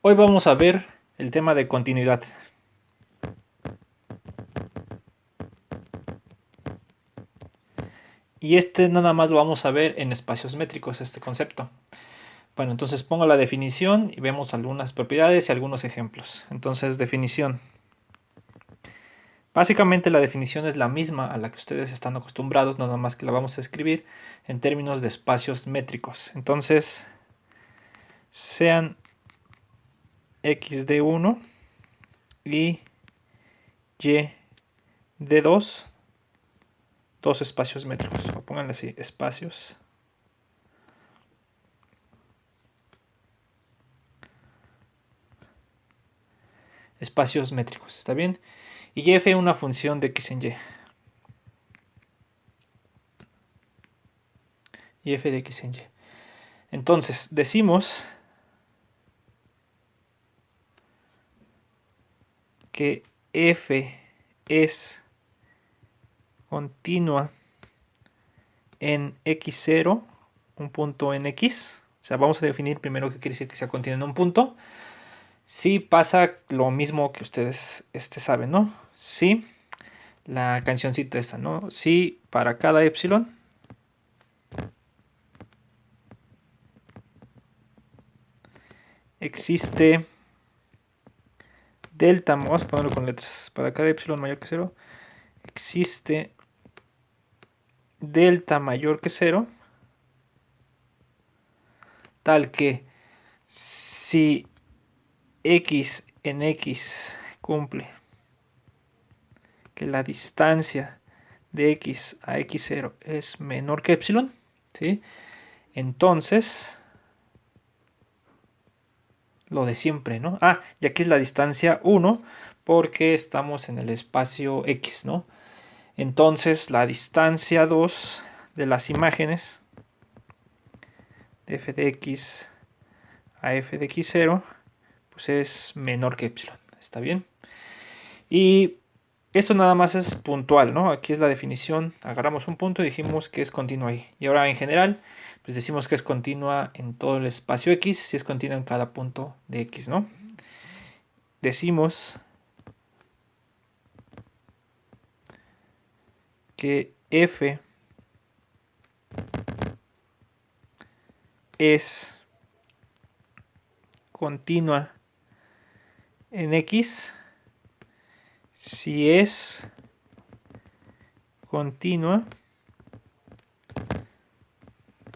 Hoy vamos a ver el tema de continuidad. Y nada más lo vamos a ver en espacios métricos, este concepto. Bueno, entonces pongo la definición y vemos algunas propiedades y algunos ejemplos. Entonces, definición. Básicamente la definición es la misma a la que ustedes están acostumbrados, nada más que la vamos a escribir en términos de espacios métricos. Entonces, sean x de 1 y y de 2, dos espacios métricos. O pónganle así, espacios métricos, ¿está bien? Y f una función de x en y. Y f de x en y. Entonces, decimos que f es continua en x0, un punto en x. O sea, vamos a definir primero qué quiere decir que sea continua en un punto. Si pasa lo mismo que ustedes saben, ¿no? Si la cancioncita esta, ¿no? Si para cada epsilon existe delta, vamos a ponerlo con letras, para cada epsilon mayor que 0, existe delta mayor que 0, tal que si x en x cumple que la distancia de x a x0 es menor que epsilon, ¿sí? Entonces, lo de siempre, ¿no? Y aquí es la distancia 1 porque estamos en el espacio x, ¿no? Entonces, la distancia 2 de las imágenes de f de x a f de x0 pues es menor que epsilon, ¿está bien? Y esto nada más es puntual, ¿no? Aquí es la definición, agarramos un punto y dijimos que es continua ahí. Y ahora en general, pues decimos que es continua en todo el espacio x, si es continua en cada punto de x, ¿no? Decimos que f es continua en x si es continua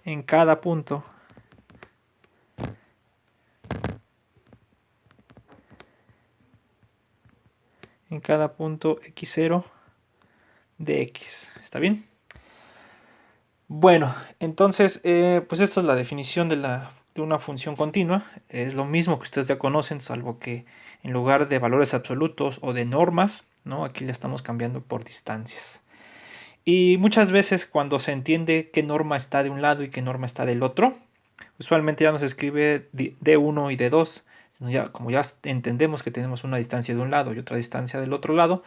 en cada punto x0 de x. ¿Está bien? Bueno, entonces, pues esta es la definición de una función continua. Es lo mismo que ustedes ya conocen, salvo que en lugar de valores absolutos o de normas, ¿no? Aquí le estamos cambiando por distancias. Y muchas veces cuando se entiende qué norma está de un lado y qué norma está del otro, usualmente ya nos escribe D1 y D2. Como ya entendemos que tenemos una distancia de un lado y otra distancia del otro lado,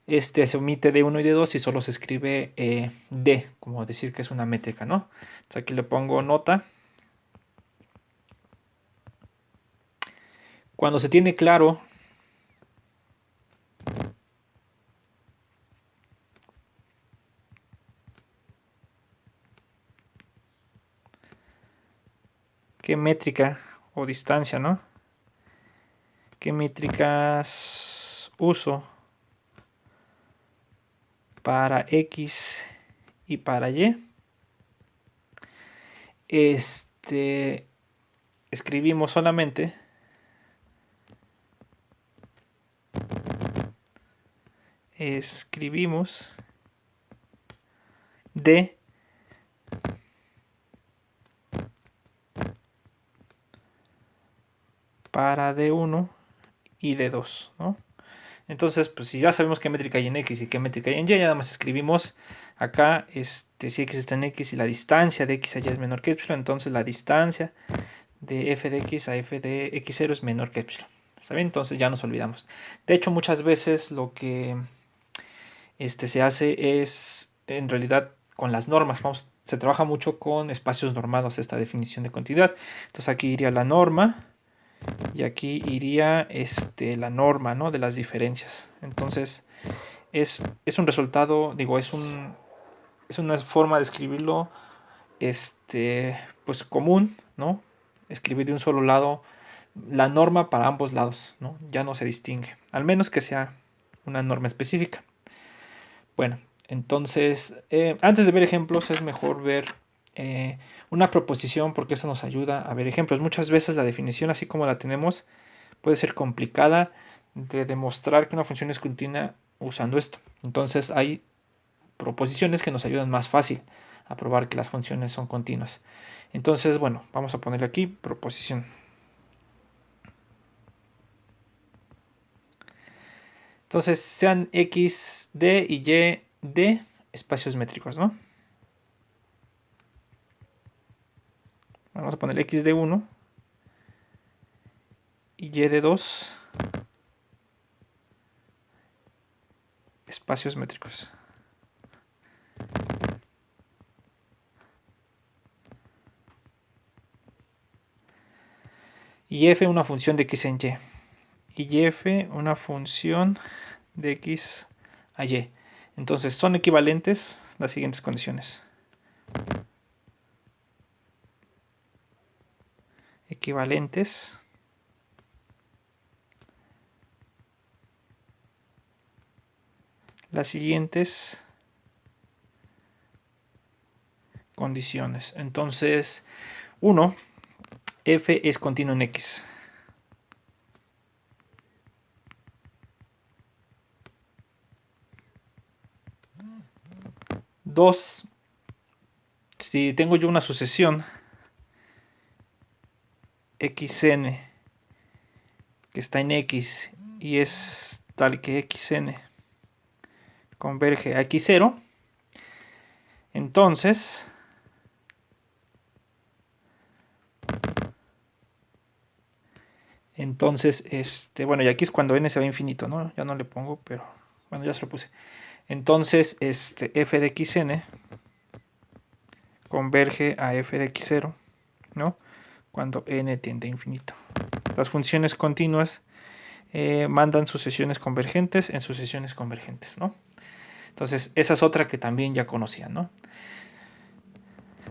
se omite D1 y D2 y solo se escribe D, como decir que es una métrica, ¿no? Entonces aquí le pongo nota. Cuando se tiene claro qué métrica o distancia, ¿no? ¿Qué métricas uso para X y para Y? Escribimos solamente D para D1 y D2, ¿no? Entonces, pues si ya sabemos qué métrica hay en X y qué métrica hay en Y, ya nada más escribimos acá, si X está en X y la distancia de X a Y es menor que epsilon, entonces la distancia de f de X a f de X0 es menor que epsilon. ¿Está bien? Entonces ya nos olvidamos. De hecho, muchas veces lo que se hace es, en realidad, con las normas. Se trabaja mucho con espacios normados esta definición de continuidad. Entonces aquí iría la norma y aquí iría la norma, ¿no?, de las diferencias. Entonces es un resultado, digo, es una forma de escribirlo pues común, ¿no? Escribir de un solo lado la norma para ambos lados, ¿no? Ya no se distingue, al menos que sea una norma específica. Bueno, entonces, antes de ver ejemplos es mejor ver una proposición, porque eso nos ayuda a ver ejemplos. Muchas veces la definición, así como la tenemos, puede ser complicada de demostrar que una función es continua usando esto. Entonces hay proposiciones que nos ayudan más fácil a probar que las funciones son continuas. Entonces, bueno, vamos a ponerle aquí proposición. Entonces, sean x de y y de espacios métricos, ¿no? Vamos a poner x de 1 y y de 2 espacios métricos. Y f una función de x en y. Y f una función de x a y. Entonces son equivalentes las siguientes condiciones. Equivalentes las siguientes condiciones. Entonces, 1, f es continuo en x. 2, si tengo yo una sucesión xn que está en x y es tal que xn converge a x0, entonces bueno, y aquí es cuando n se va a infinito, ¿no? Ya no le pongo, pero bueno, ya se lo puse. Entonces, f de xn converge a f de x0, ¿no?, cuando n tiende a infinito. Las funciones continuas mandan sucesiones convergentes en sucesiones convergentes, ¿no? Entonces, esa es otra que también ya conocían, ¿no?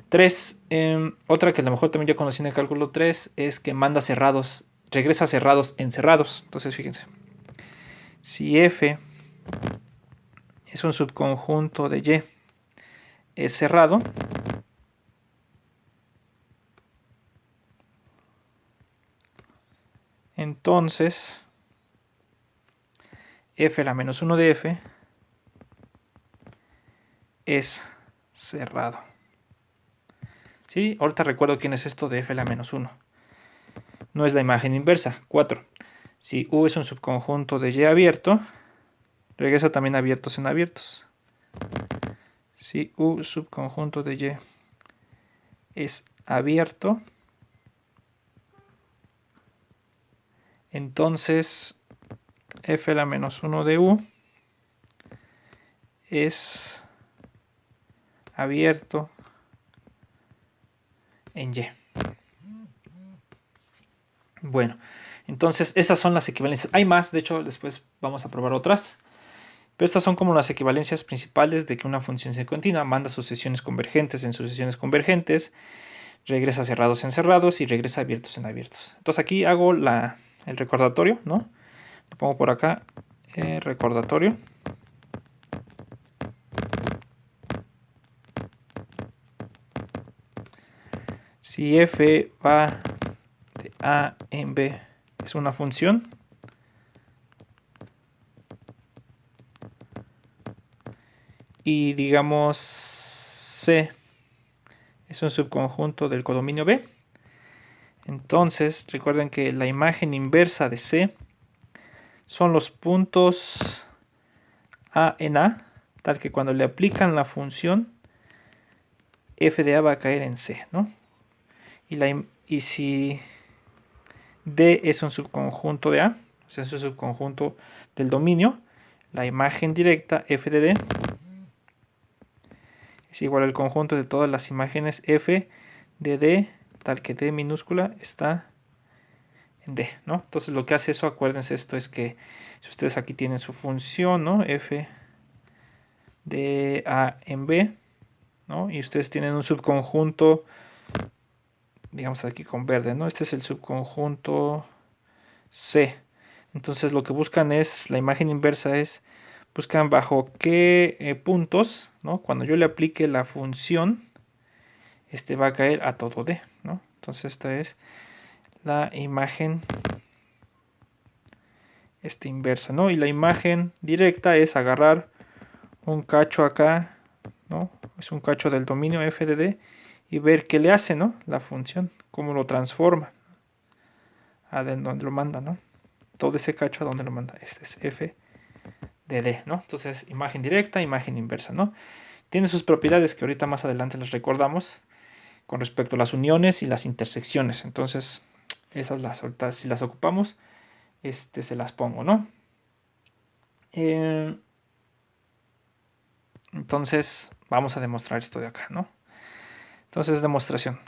3, otra que a lo mejor también ya conocían en el cálculo 3 es que manda cerrados, regresa cerrados en cerrados. Entonces, fíjense, si f es un subconjunto de y es cerrado, entonces f la menos 1 de f es cerrado. ¿Sí? Ahorita recuerdo quién es esto de f la menos 1. No es la imagen inversa. 4. Si U es un subconjunto de Y abierto, regresa también abiertos en abiertos. Si U subconjunto de Y es abierto, entonces f la menos 1 de U es abierto en Y. Bueno, entonces estas son las equivalencias. Hay más, de hecho después vamos a probar otras. Pero estas son como las equivalencias principales de que una función sea continua. Manda sucesiones convergentes en sucesiones convergentes, regresa cerrados en cerrados y regresa abiertos en abiertos. Entonces aquí hago el recordatorio, ¿no? Lo pongo por acá, recordatorio. Si f va de a en b es una función, y digamos C es un subconjunto del codominio B, entonces recuerden que la imagen inversa de C son los puntos A en A, tal que cuando le aplican la función f de A va a caer en C, ¿no? Y si D es un subconjunto de A, o sea, es un subconjunto del dominio, la imagen directa f de D es igual al conjunto de todas las imágenes f de D, tal que D minúscula está D, ¿no? Entonces lo que hace eso, acuérdense, esto es que si ustedes aquí tienen su función, ¿no? F de A en B, ¿no? Y ustedes tienen un subconjunto, digamos aquí con verde, ¿no? Este es el subconjunto C. Entonces lo que buscan es, la imagen inversa es, buscan bajo qué puntos, ¿no? Cuando yo le aplique la función, este va a caer a todo D, ¿no? Entonces esta es la imagen inversa, ¿no? Y la imagen directa es agarrar un cacho acá, ¿no? Es un cacho del dominio f de d y ver qué le hace, ¿no? La función, cómo lo transforma, a dónde lo manda, ¿no? Todo ese cacho a dónde lo manda. Este es f de d, ¿no? Entonces, imagen directa, imagen inversa, ¿no? Tiene sus propiedades que ahorita más adelante les recordamos con respecto a las uniones y las intersecciones. Entonces, esas ahorita si las ocupamos, se las pongo, ¿no? Entonces, vamos a demostrar esto de acá, ¿no? Entonces, demostración.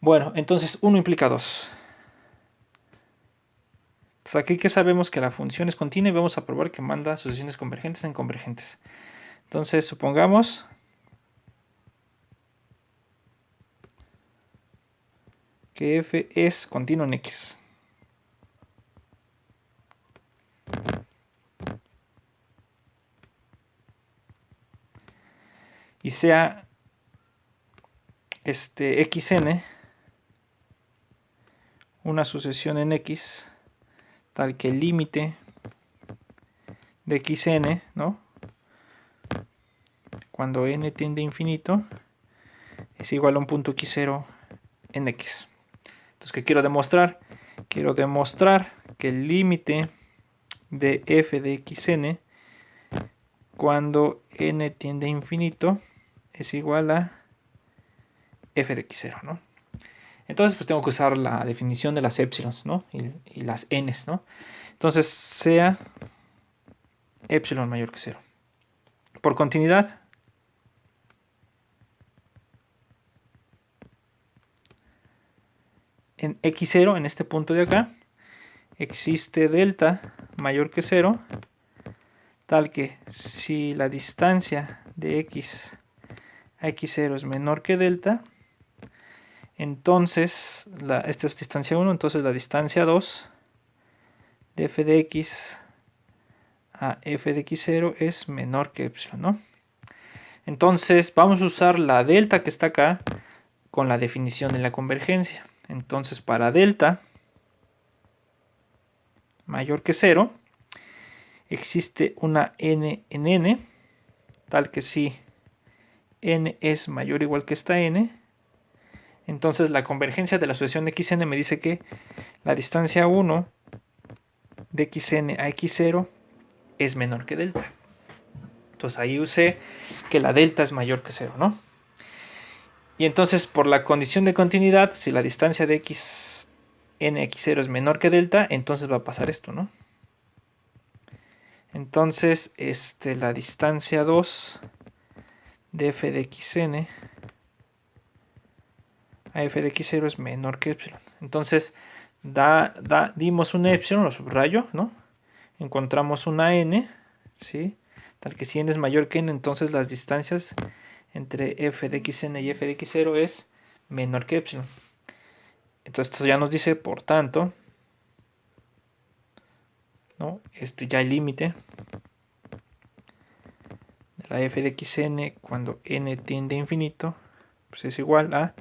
Bueno, entonces 1 implica 2. Entonces aquí que sabemos que la función es continua y vamos a probar que manda sucesiones convergentes en convergentes. Entonces, supongamos que f es continuo en x. Y sea xn una sucesión en x tal que el límite de xn, ¿no? Cuando n tiende a infinito es igual a un punto x0 en x. Entonces, ¿qué quiero demostrar? Quiero demostrar que el límite de f de xn cuando n tiende a infinito es igual a f de x0, ¿no? Entonces, pues tengo que usar la definición de las épsilons, ¿no? Y las n's, ¿no? Entonces, sea epsilon mayor que 0. Por continuidad, en x0, en este punto de acá, existe delta mayor que 0, tal que si la distancia de x a x0 es menor que delta, entonces, esta es distancia 1, entonces la distancia 2 de f de x a f de x0 es menor que epsilon, ¿no? Entonces, vamos a usar la delta que está acá con la definición de la convergencia. Entonces, para delta mayor que 0, existe una n en n, tal que si n es mayor o igual que esta n, entonces la convergencia de la sucesión de xn me dice que la distancia 1 de xn a x0 es menor que delta. Entonces ahí usé que la delta es mayor que 0, ¿no? Y entonces por la condición de continuidad, si la distancia de xn a x0 es menor que delta, entonces va a pasar esto, ¿no? Entonces la distancia 2 de f de xn a f de x0 es menor que epsilon. Entonces dimos un epsilon, lo subrayo, ¿no? Encontramos una n, ¿sí? Tal que si n es mayor que n, entonces las distancias entre f de xn y f de x0 es menor que epsilon. Entonces esto ya nos dice, por tanto, ¿no? Ya el límite de la f de xn cuando n tiende a infinito, pues es igual a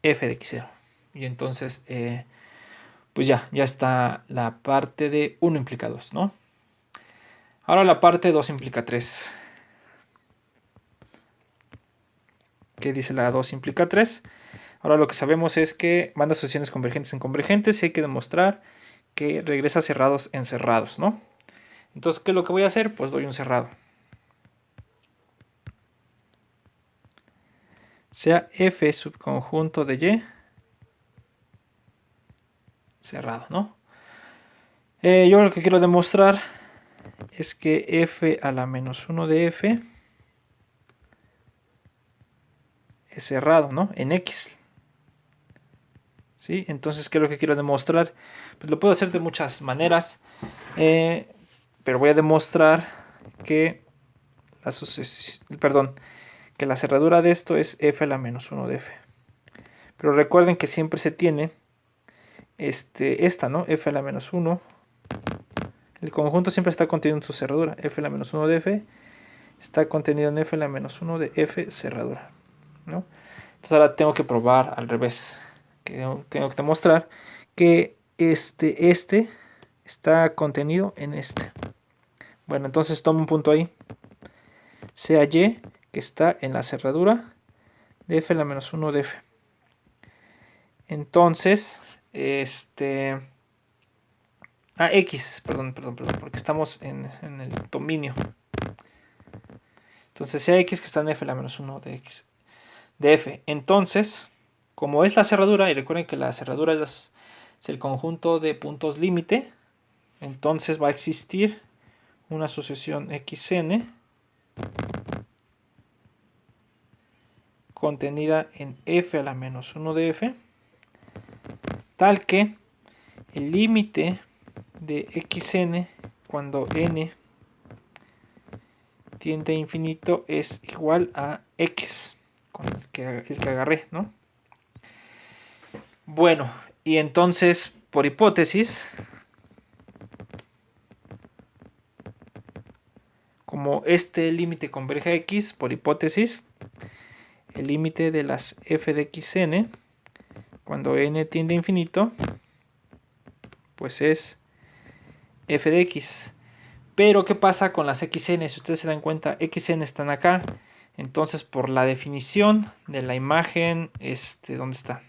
f de x0. Y entonces, pues ya está la parte de 1 implica 2, ¿no? Ahora la parte 2 implica 3. ¿Qué dice la 2 implica 3? Ahora lo que sabemos es que manda sucesiones convergentes en convergentes y hay que demostrar que regresa cerrados en cerrados, ¿no? Entonces, ¿qué es lo que voy a hacer? Pues doy un cerrado. Sea f subconjunto de y cerrado, ¿no? Yo lo que quiero demostrar es que f a la menos 1 de f es cerrado, ¿no? En x. ¿sí? Entonces, ¿qué es lo que quiero demostrar? Pues lo puedo hacer de muchas maneras, pero voy a demostrar que que la cerradura de esto es f a la menos 1 de f. Pero recuerden que siempre se tiene esta, ¿no? F a la menos 1. El conjunto siempre está contenido en su cerradura. F a la menos 1 de f está contenido en f a la menos 1 de f cerradura, ¿no? Entonces ahora tengo que probar al revés. Tengo que demostrar que este está contenido en este. Bueno, entonces tomo un punto ahí. Sea y que está en la cerradura de f a la menos 1 de f. Entonces, X, perdón, porque estamos en el dominio. Entonces, sea X que está en f a la menos 1 de X. De f. Entonces, como es la cerradura, y recuerden que la cerradura es el conjunto de puntos límite, entonces va a existir una asociación xn contenida en f a la menos 1 de f, tal que el límite de xn cuando n tiende a infinito es igual a x, con el que agarré, ¿no? Bueno, y entonces, por hipótesis, como este límite converge a x, por hipótesis, el límite de las f de xn, cuando n tiende a infinito, pues es f de x. Pero, ¿qué pasa con las xn? Si ustedes se dan cuenta, xn están acá. Entonces, por la definición de la imagen, ¿dónde está?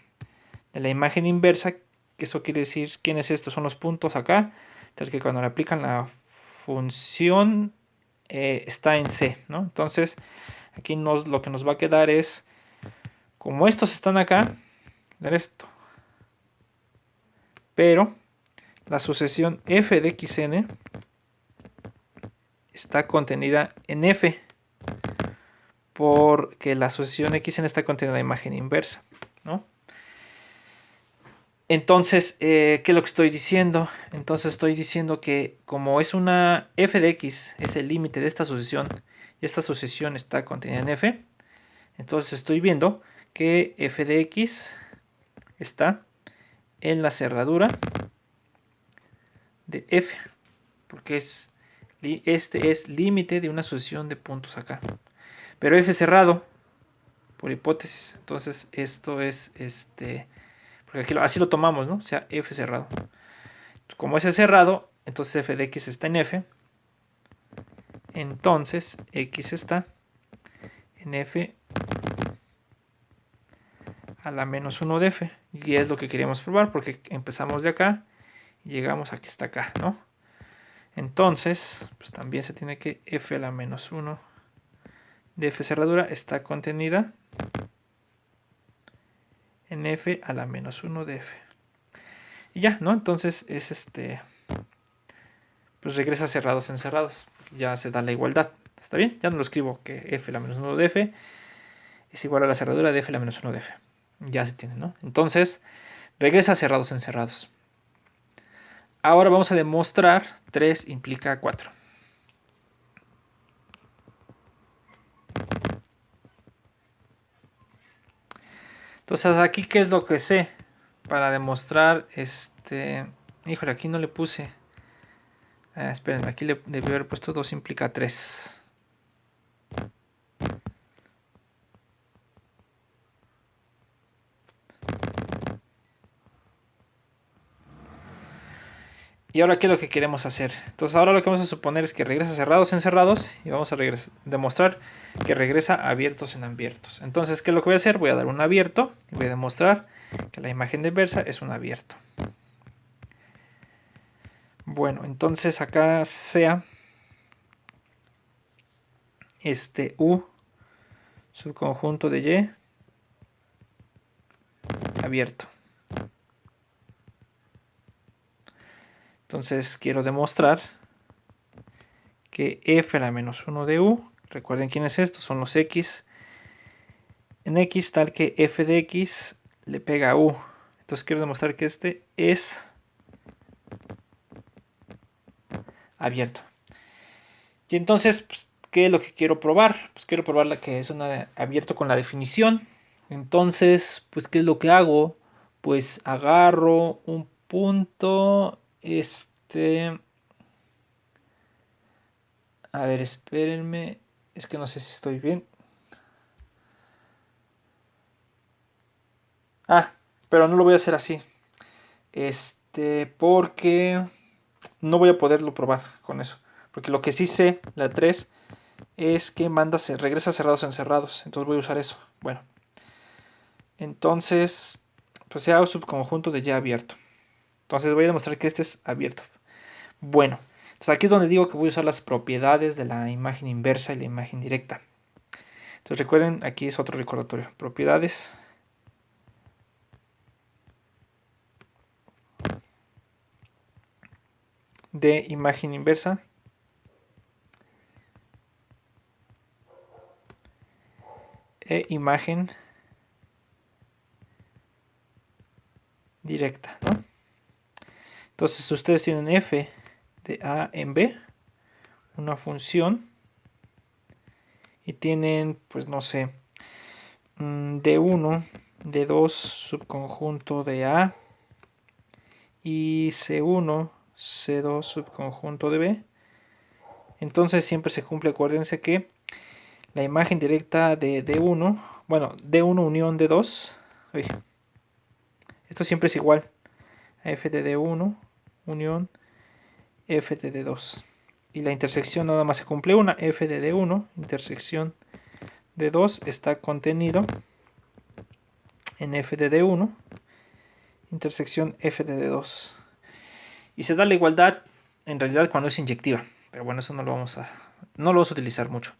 De la imagen inversa, que eso quiere decir, ¿quiénes estos? Son los puntos acá. Entonces, que cuando le aplican la función, está en C, ¿no? Entonces, aquí lo que nos va a quedar es, como estos están acá, ver esto. Pero, la sucesión f de xn está contenida en f, porque la sucesión xn está contenida en la imagen inversa, ¿no? Entonces, ¿qué es lo que estoy diciendo? Entonces estoy diciendo que como es una f de x, es el límite de esta sucesión, y esta sucesión está contenida en f, entonces estoy viendo que f de x está en la cerradura de f, porque este es límite de una sucesión de puntos acá. Pero f cerrado, por hipótesis, entonces esto es porque aquí así lo tomamos, ¿no? O sea, f cerrado. Como ese es cerrado, entonces f de x está en f. Entonces x está en f a la menos 1 de f. Y es lo que queríamos probar porque empezamos de acá y llegamos a que está acá, ¿no? Entonces, pues también se tiene que f a la menos 1 de f cerradura está contenida en f a la menos 1 de f. Y ya, ¿no? Entonces es pues regresa cerrados en cerrados. Ya se da la igualdad. ¿Está bien? Ya no lo escribo que f a la menos 1 de f es igual a la cerradura de f a la menos 1 de f. Ya se tiene, ¿no? Entonces, regresa cerrados en cerrados. Ahora vamos a demostrar 3 implica 4. Entonces, aquí, ¿qué es lo que sé? Para demostrar, híjole, aquí no le puse. Esperen, aquí le debí haber puesto 2 implica 3. Y ahora, ¿qué es lo que queremos hacer? Entonces, ahora lo que vamos a suponer es que regresa cerrados en cerrados y vamos a demostrar que regresa abiertos en abiertos. Entonces, ¿qué es lo que voy a hacer? Voy a dar un abierto y voy a demostrar que la imagen de inversa es un abierto. Bueno, entonces acá sea U subconjunto de Y abierto. Entonces quiero demostrar que f a la menos 1 de u, recuerden quién es esto, son los x, en x tal que f de x le pega a u. Entonces quiero demostrar que este es abierto. Y entonces, pues, ¿qué es lo que quiero probar? Pues quiero probar la que es abierto con la definición. Entonces, pues, ¿qué es lo que hago? Pues agarro un punto, a ver, espérenme, es que no sé si estoy bien. Ah, pero no lo voy a hacer así. Porque no voy a poderlo probar con eso. Porque lo que sí sé, la 3, es que regresa cerrados en cerrados. Entonces voy a usar eso. Bueno, entonces, pues sea un subconjunto de ya abierto. Entonces voy a demostrar que este es abierto. Bueno, entonces aquí es donde digo que voy a usar las propiedades de la imagen inversa y la imagen directa. Entonces recuerden, aquí es otro recordatorio. Propiedades de imagen inversa e imagen directa, ¿no? Entonces ustedes tienen f de a en b, una función, y tienen, pues no sé, d1, d2, subconjunto de a, y c1, c2, subconjunto de b. Entonces siempre se cumple, acuérdense que la imagen directa de d1, bueno, d1 unión d2, uy, esto siempre es igual a f de d1 unión f de d2. Y la intersección nada más se cumple una, f de d1, intersección d2 está contenido en f de d1, intersección f de d2. Y se da la igualdad en realidad cuando es inyectiva. Pero bueno, eso no lo vamos a utilizar mucho.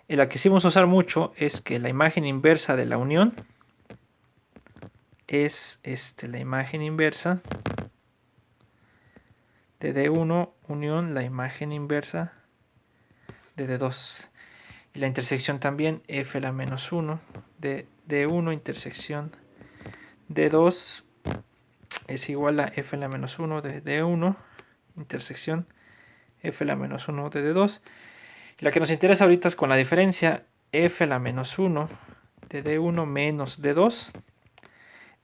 En la que sí vamos a usar mucho es que la imagen inversa de la unión es la imagen inversa de D1 unión la imagen inversa de D2. Y la intersección también f la menos 1 de D1 intersección D2 es igual a f la menos 1 de D1 intersección f la menos 1 de D2. Y la que nos interesa ahorita es con la diferencia f la menos 1 de D1 menos D2.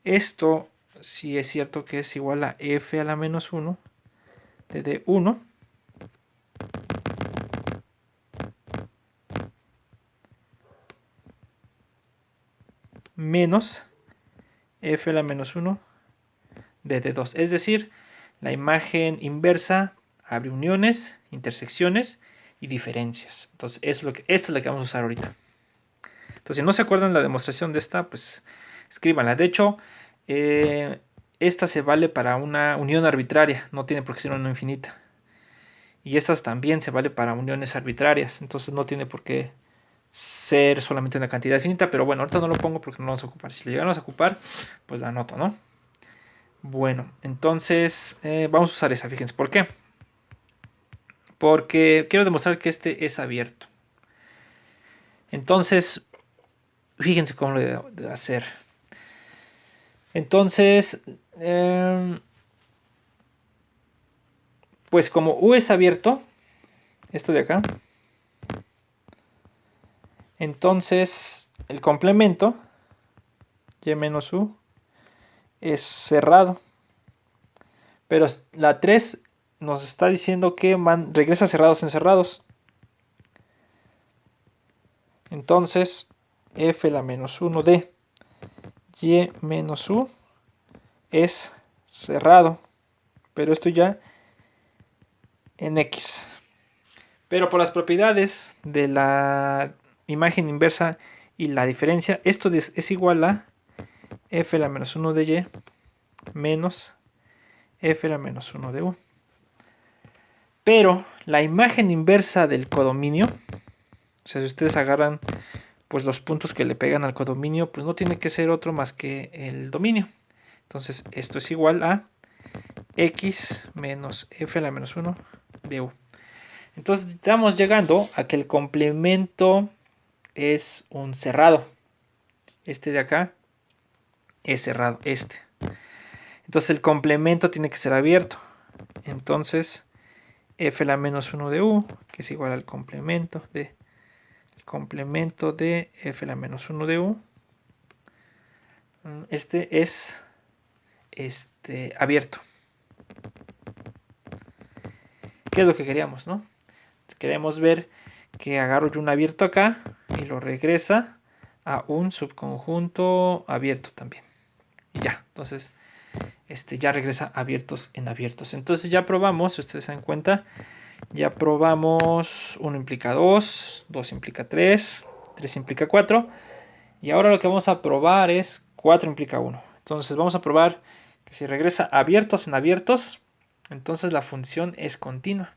Esto sí es cierto que es igual a f a la menos 1 de D1 menos f a la menos 1 de D2. Es decir, la imagen inversa abre uniones, intersecciones y diferencias. Entonces, esta es la que vamos a usar ahorita. Entonces, si no se acuerdan la demostración de esta, pues escríbanla. De hecho, esta se vale para una unión arbitraria, no tiene por qué ser una infinita. Y estas también se vale para uniones arbitrarias, entonces no tiene por qué ser solamente una cantidad finita. Pero bueno, ahorita no lo pongo porque no lo vamos a ocupar. Si lo llegamos a ocupar, pues la anoto, ¿no? Bueno, entonces vamos a usar esa, fíjense. ¿Por qué? Porque quiero demostrar que este es abierto. Entonces, fíjense cómo lo debo hacer. Entonces, pues como U es abierto, esto de acá, entonces el complemento, y menos U, es cerrado. Pero la 3 nos está diciendo que regresa cerrados en cerrados. Entonces, f la menos 1 de y menos u es cerrado. Pero esto ya en x. Pero por las propiedades de la imagen inversa y la diferencia, esto es igual a f la menos 1 de y menos f la menos 1 de u. Pero la imagen inversa del codominio, o sea, si ustedes agarran pues los puntos que le pegan al codominio, pues no tiene que ser otro más que el dominio. Entonces esto es igual a x menos f a la menos 1 de u. Entonces estamos llegando a que el complemento es un cerrado. Este de acá es cerrado, este. Entonces el complemento tiene que ser abierto. Entonces f la menos 1 de u, que es igual al complemento de f la menos 1 de u. Este es abierto. ¿Qué es lo que queríamos, no? Queremos ver que agarro yo un abierto acá y lo regresa a un subconjunto abierto también. Y ya, entonces ya regresa abiertos en abiertos. Entonces ya probamos, si ustedes se dan cuenta, ya probamos 1 implica 2, 2 implica 3, 3 implica 4. Y ahora lo que vamos a probar es 4 implica 1. Entonces vamos a probar que si regresa abiertos en abiertos, entonces la función es continua.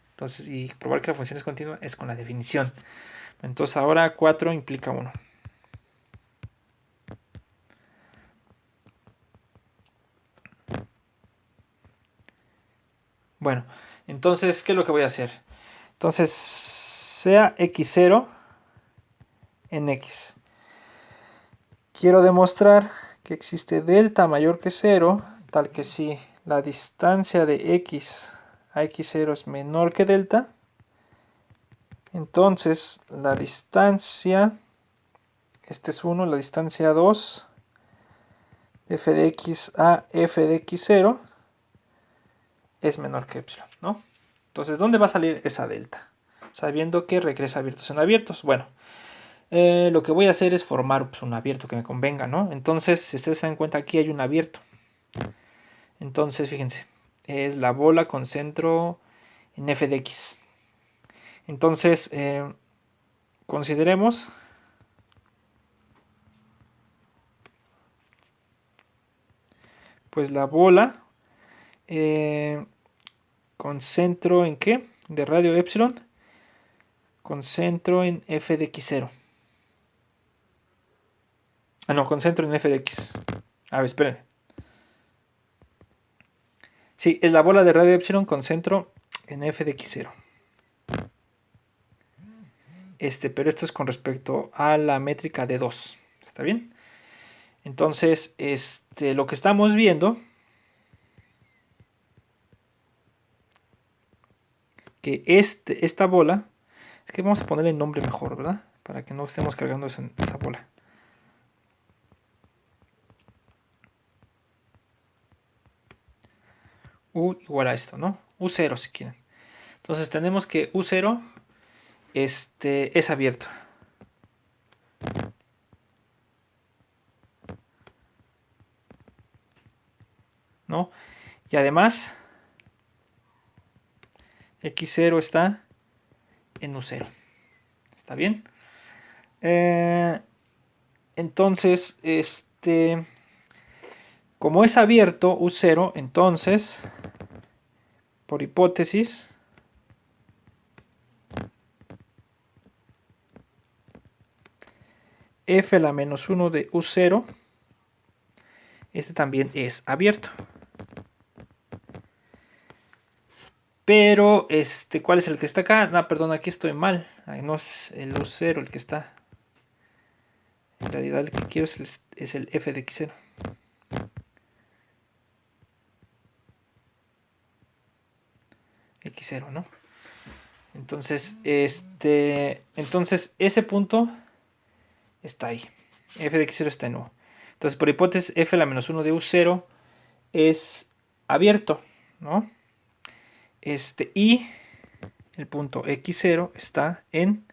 Entonces, y probar que la función es continua es con la definición. Entonces ahora 4 implica 1. Bueno, entonces, ¿qué es lo que voy a hacer? Entonces, sea x0 en x. Quiero demostrar que existe delta mayor que 0, tal que si la distancia de x a x0 es menor que delta, entonces la distancia, este es 1, la distancia 2, f de x a f de x0 es menor que epsilon, ¿no? Entonces, ¿dónde va a salir esa delta? Sabiendo que regresa abiertos en abiertos. Bueno, lo que voy a hacer es formar pues, un abierto que me convenga, ¿no? Entonces, si ustedes se dan cuenta, aquí hay un abierto. Entonces, fíjense, es la bola con centro en f de x. Entonces, consideremos pues la bola con centro en ¿qué? De radio epsilon, con centro en f de x0. Ah, no, con centro en f de x. A ver, esperen. Sí, es la bola de radio epsilon con centro en f de x0. Pero esto es con respecto a la métrica de 2. ¿Está bien? Entonces, lo que estamos viendo, que esta bola, es que vamos a ponerle el nombre mejor, ¿verdad? Para que no estemos cargando esa bola. U igual a esto, ¿no? U0 si quieren. Entonces tenemos que U0 es abierto. ¿No? Y además X0 está en U0. ¿Está bien? Entonces, como es abierto U0, entonces, por hipótesis, f la menos 1 de U0, también es abierto. Pero, ¿cuál es el que está acá? No, perdón, aquí estoy mal. No es el U0 el que está. En realidad el que quiero es el f de x0. X0, ¿no? Entonces, entonces ese punto está ahí. F de x0 está en U. Entonces, por hipótesis, f la menos 1 de U0 es abierto, ¿no? Y el punto x0 está en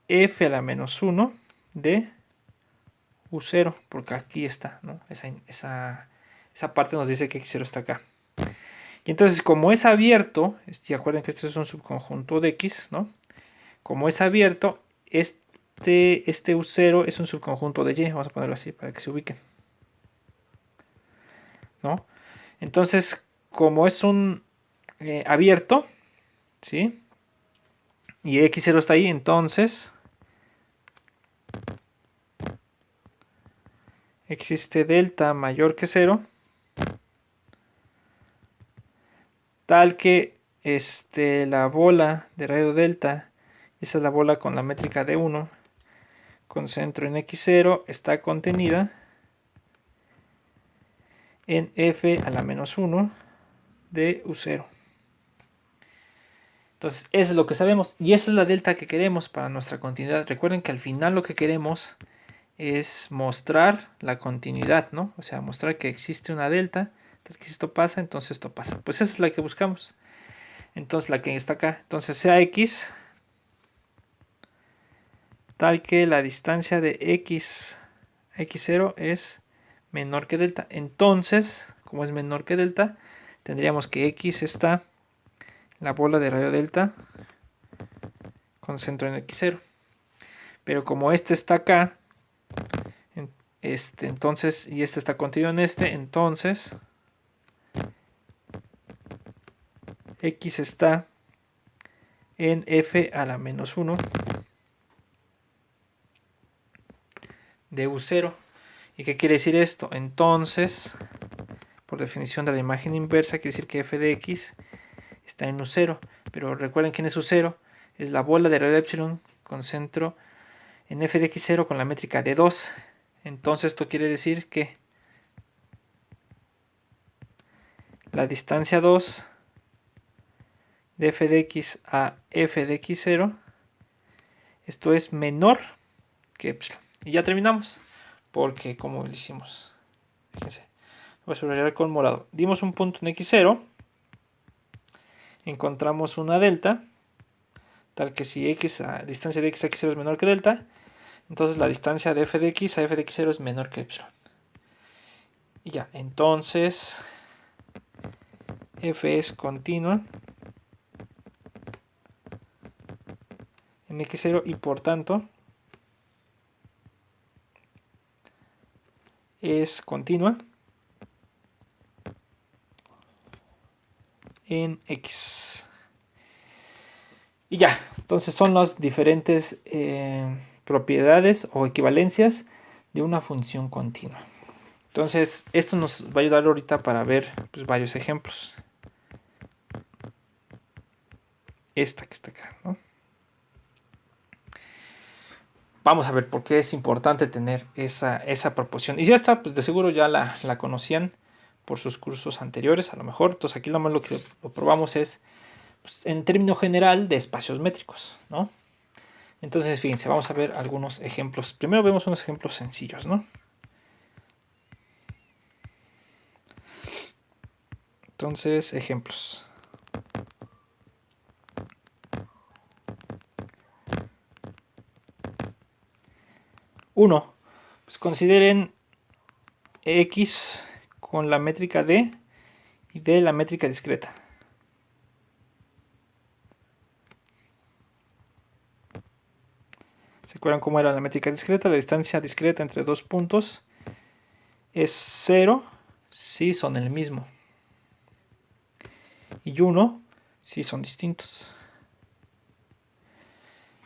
f a la menos 1 de U0, porque aquí está, ¿no? Esa parte nos dice que x0 está acá. Y entonces, como es abierto, y acuerden que este es un subconjunto de x, ¿no? Como es abierto, este U0 es un subconjunto de y, vamos a ponerlo así para que se ubiquen, ¿no? Entonces, como es un abierto, ¿sí? Y x0 está ahí, entonces existe delta mayor que 0, tal que la bola de radio delta, esa es la bola con la métrica de 1, con centro en x0, está contenida en f a la menos 1 de u0. Entonces, eso es lo que sabemos. Y esa es la delta que queremos para nuestra continuidad. Recuerden que al final lo que queremos es mostrar la continuidad, ¿no? O sea, mostrar que existe una delta, tal que si esto pasa, entonces esto pasa. Pues esa es la que buscamos. Entonces, la que está acá. Entonces, sea x tal que la distancia de x a x0 es menor que delta. Entonces, como es menor que delta, tendríamos que x está la bola de radio delta con centro en x0. Pero como este está acá, entonces, y este está contenido en entonces x está en f a la menos 1 de u0. ¿Y qué quiere decir esto? Entonces, por definición de la imagen inversa, quiere decir que f de x está en u0. Pero recuerden quién es u0. Es la bola de radio de epsilon con centro en f de x0 con la métrica de 2. Entonces esto quiere decir que la distancia 2 de f de x a f de x0, esto es menor que epsilon. Y ya terminamos, porque como lo hicimos, fíjense, voy a subrayar con morado. Dimos un punto en x0, encontramos una delta, tal que si la distancia de x a x0 es menor que delta, entonces la distancia de f de x a f de x0 es menor que epsilon. Y ya, entonces f es continua en x0 y por tanto es continua en x. Y ya, entonces son las diferentes propiedades o equivalencias de una función continua. Entonces, esto nos va a ayudar ahorita para ver pues, varios ejemplos. Esta que está acá, ¿no? Vamos a ver por qué es importante tener esa proporción. Y ya está, pues de seguro ya la conocían por sus cursos anteriores, a lo mejor. Entonces aquí nomás lo que lo probamos es pues, en término general de espacios métricos, ¿no? Entonces, fíjense, vamos a ver algunos ejemplos. Primero vemos unos ejemplos sencillos, ¿no? Entonces, ejemplos. Uno, pues consideren x con la métrica d y d la métrica discreta. ¿Se acuerdan cómo era la métrica discreta? La distancia discreta entre dos puntos es 0 si son el mismo. Y 1 si son distintos.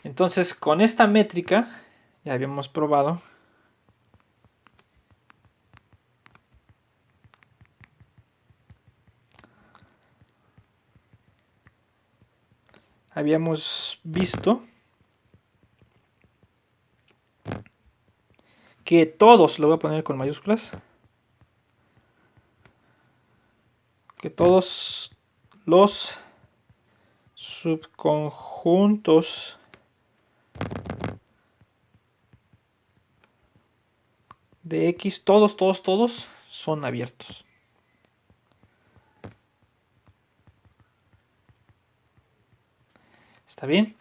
Entonces, con esta métrica, ya habíamos probado, habíamos visto que todos, lo voy a poner con mayúsculas, que todos los subconjuntos de x, todos son abiertos. ¿Está bien?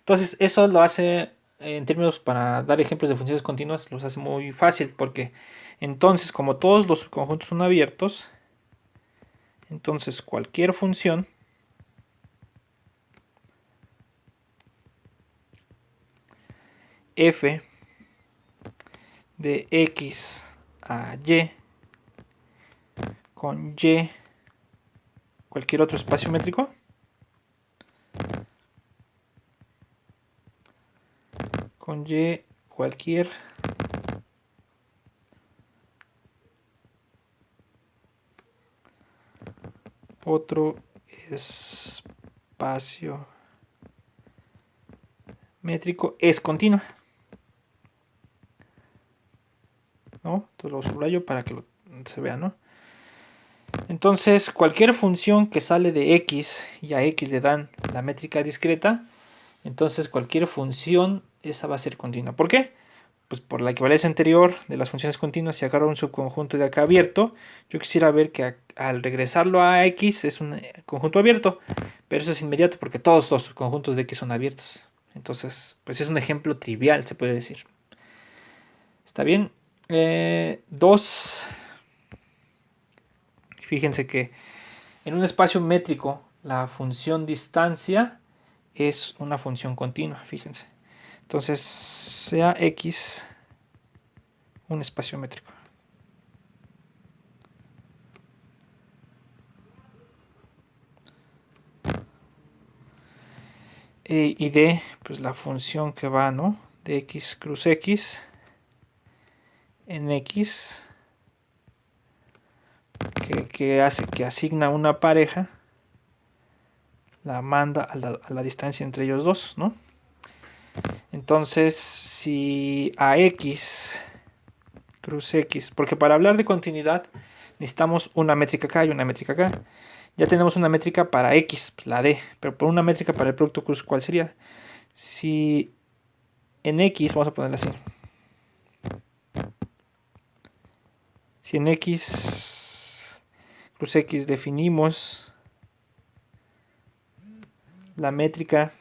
Entonces eso lo hace, en términos para dar ejemplos de funciones continuas, los hace muy fácil porque entonces como todos los subconjuntos son abiertos, entonces cualquier función f de x a y con y cualquier otro espacio métrico con y cualquier otro espacio métrico es continua, ¿no? Entonces lo subrayo para que se vea, ¿no? Entonces, cualquier función que sale de x y a x le dan la métrica discreta, entonces cualquier función esa va a ser continua. ¿Por qué? Pues por la equivalencia anterior de las funciones continuas, si agarro un subconjunto de acá abierto, yo quisiera ver que al regresarlo a x es un conjunto abierto, pero eso es inmediato porque todos los subconjuntos de x son abiertos. Entonces, pues es un ejemplo trivial, se puede decir. ¿Está bien? 2. Fíjense que en un espacio métrico la función distancia es una función continua, fíjense. Entonces, sea x un espacio métrico. Y d, pues la función que va, ¿no? De x cruz x en x, que hace que asigna una pareja, la manda a la distancia entre ellos dos, ¿no? Entonces, si a x cruz x, porque para hablar de continuidad necesitamos una métrica acá y una métrica acá. Ya tenemos una métrica para x, la d, pero por una métrica para el producto cruz, ¿cuál sería? Si en x, vamos a ponerla así. Si en x cruz x definimos la métrica,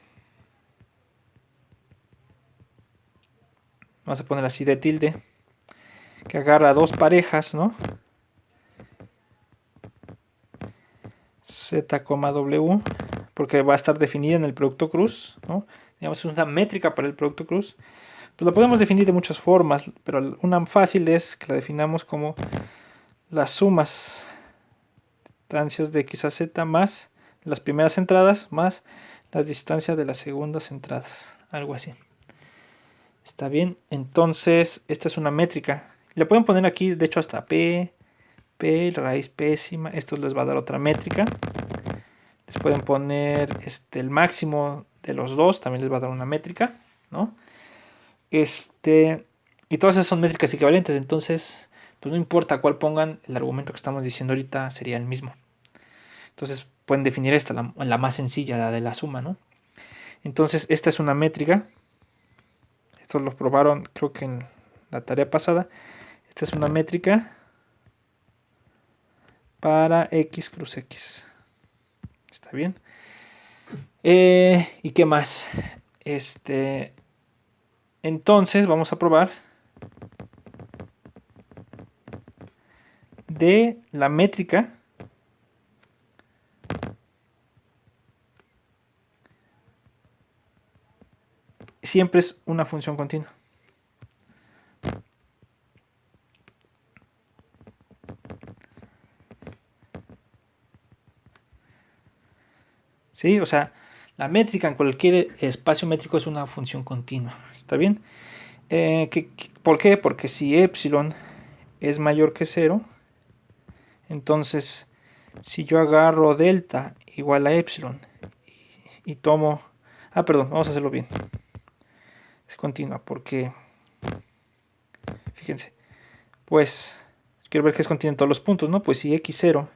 vamos a poner así de tilde, que agarra dos parejas, ¿no? Z, W, porque va a estar definida en el producto cruz, ¿no? Digamos, es una métrica para el producto cruz. Pues lo podemos definir de muchas formas, pero una fácil es que la definamos como las sumas distancias de x a z más las primeras entradas más la distancia de las segundas entradas, algo así. Está bien, entonces esta es una métrica. Le pueden poner aquí, de hecho, hasta p, raíz pésima. Esto les va a dar otra métrica. Les pueden poner el máximo de los dos, también les va a dar una métrica, ¿no? Y todas esas son métricas equivalentes, entonces, pues no importa cuál pongan, el argumento que estamos diciendo ahorita sería el mismo. Entonces pueden definir esta, la más sencilla, la de la suma, ¿no? Entonces esta es una métrica. Esto lo probaron creo que en la tarea pasada. Esta es una métrica para x cruz x. ¿Está bien? ¿Y qué más? Entonces vamos a probar de la métrica siempre es una función continua. ¿Sí? O sea, la métrica en cualquier espacio métrico es una función continua. ¿Está bien? ¿Por qué? Porque si epsilon es mayor que 0, entonces si yo agarro delta igual a epsilon y tomo... perdón, vamos a hacerlo bien. Es continua porque... Fíjense. Pues quiero ver que es continua en todos los puntos, ¿no? Pues si x0,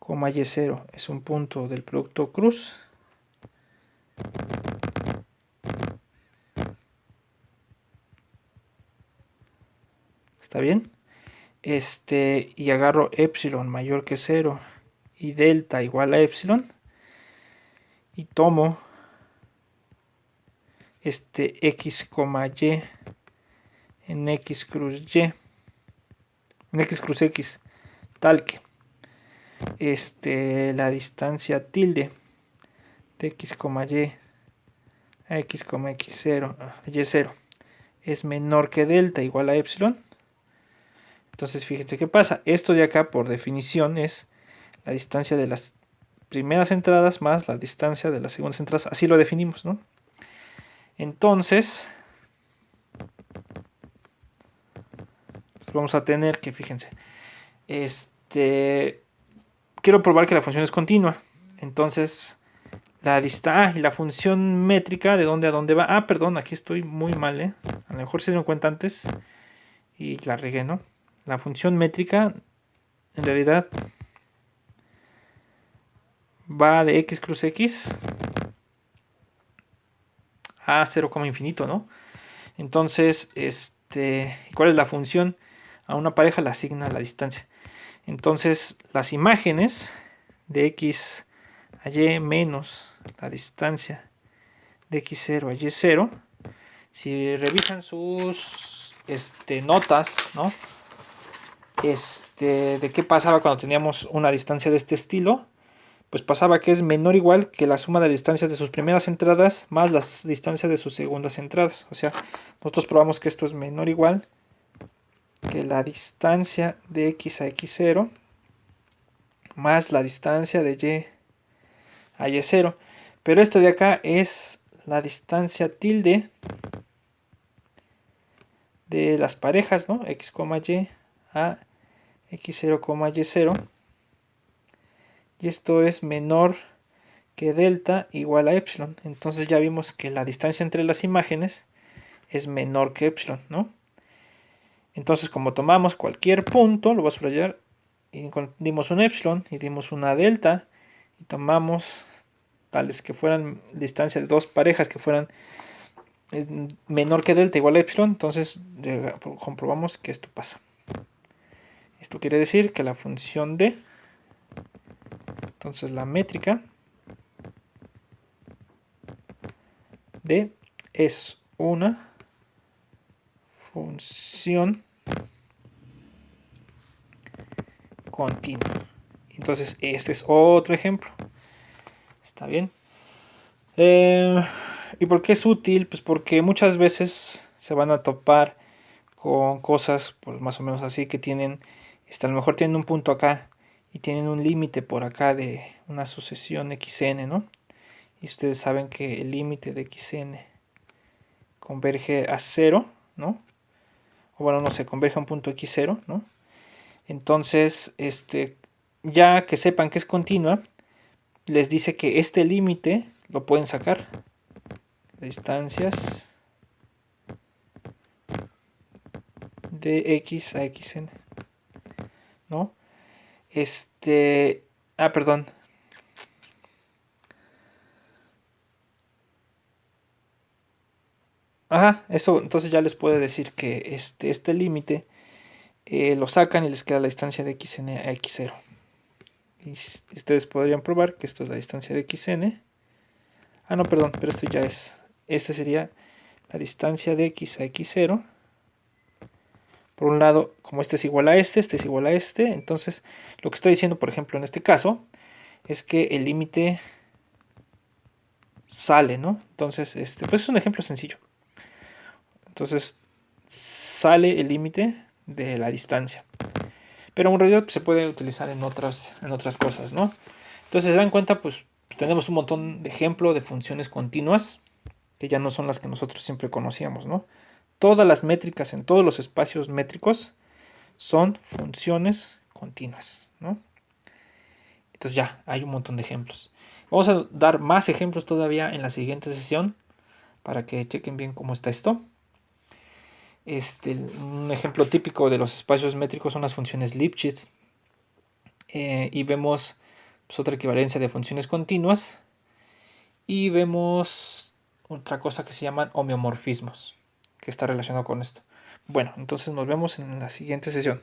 y0 es un punto del producto cruz, ¿está bien? Y agarro epsilon mayor que 0 y delta igual a epsilon y tomo x, y en x cruz y en x cruz x tal que la distancia tilde de x, y a x, x0 y0 es menor que delta igual a epsilon. Entonces fíjense qué pasa. Esto de acá por definición es la distancia de las primeras entradas más la distancia de las segundas entradas. Así lo definimos, ¿no? Entonces pues vamos a tener que, fíjense, quiero probar que la función es continua. Entonces y la función métrica de dónde a dónde va. Perdón, aquí estoy muy mal, ¿eh? A lo mejor se dieron cuenta antes y la regué, ¿no? La función métrica en realidad va de x cruz x a 0, infinito, ¿no? Entonces, ¿cuál es la función? A una pareja la asigna la distancia. Entonces, las imágenes de x a y menos la distancia de x0 a y0, si revisan sus notas, ¿no? De qué pasaba cuando teníamos una distancia de este estilo, pues pasaba que es menor o igual que la suma de distancias de sus primeras entradas más las distancias de sus segundas entradas. O sea, nosotros probamos que esto es menor o igual que la distancia de x a x0 más la distancia de y a y0. Pero esto de acá es la distancia tilde de las parejas, ¿no? X, y a x0, y0. Y esto es menor que delta igual a epsilon. Entonces ya vimos que la distancia entre las imágenes es menor que epsilon, ¿no? Entonces, como tomamos cualquier punto, lo voy a subrayar, y dimos un epsilon y dimos una delta, y tomamos tales que fueran distancia de dos parejas que fueran menor que delta igual a epsilon, entonces comprobamos que esto pasa. Esto quiere decir que la función de, entonces la métrica de es una función continua. Entonces este es otro ejemplo. ¿Está bien? ¿Y por qué es útil? Pues porque muchas veces se van a topar con cosas pues más o menos así que tienen, a lo mejor tienen un punto acá y tienen un límite por acá de una sucesión xn, ¿no? Y ustedes saben que el límite de xn converge a 0, ¿no? O bueno, no sé, converge a un punto x0, ¿no? Entonces, ya que sepan que es continua, les dice que este límite lo pueden sacar. Distancias de x a xn, ¿no? Perdón. Ajá, eso entonces ya les puede decir que este límite lo sacan y les queda la distancia de xn a x0. Y ustedes podrían probar que esto es la distancia de xn. Ah, no, perdón, pero esto ya es. Este sería la distancia de x a x0. Por un lado, como este es igual a este es igual a este. Entonces, lo que está diciendo, por ejemplo, en este caso, es que el límite sale, ¿no? Entonces, pues es un ejemplo sencillo. Entonces, sale el límite de la distancia. Pero en realidad pues, se puede utilizar en otras cosas, ¿no? Entonces, se dan cuenta, pues tenemos un montón de ejemplos de funciones continuas, que ya no son las que nosotros siempre conocíamos, ¿no? Todas las métricas en todos los espacios métricos son funciones continuas, ¿no? Entonces ya, hay un montón de ejemplos. Vamos a dar más ejemplos todavía en la siguiente sesión para que chequen bien cómo está esto. Un ejemplo típico de los espacios métricos son las funciones Lipschitz. Y vemos pues, otra equivalencia de funciones continuas. Y vemos otra cosa que se llaman homeomorfismos, que está relacionado con esto. Bueno, entonces nos vemos en la siguiente sesión.